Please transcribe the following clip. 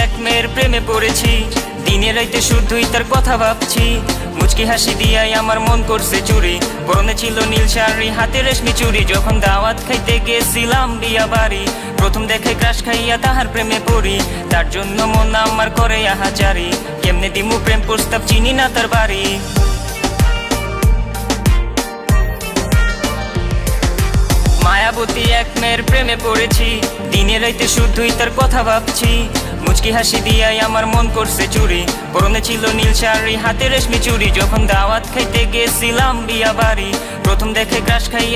এক মেয়ের প্রেমে পড়েছি, দিনে রাইতে শুধুই তার কথা ভাবছি। মুচকি হাসি দিয়াই আমার মন করছে চুরি, পরনে ছিল নীল শাড়ি, হাতে রেশমি চুড়ি। যখন দাওয়াত খাইতে গেছিলাম বিয়া বাড়ি, প্রথম দেখে ক্রাশ খাইয়া তাহার প্রেমে পড়ি। তার জন্য মন আমার করে আহাজারি, কেমনে দিমু প্রেম প্রস্তাব, চিনি না তার বাড়ি। মায়াবতী এক মেয়ের প্রেমে পড়েছি, দিনে রাইতে শুধুই তার কথা ভাবছি। মুচকি হাসি দিয়াই আমার মন করছে চুরি, পরনে ছিল নীল শাড়ি, হাতে রেশমি চুড়ি। যখন দাওয়াত খাইতে গেছিলাম বিয়া বাড়ি, প্রথম দেখে ক্রাশ খাইয়া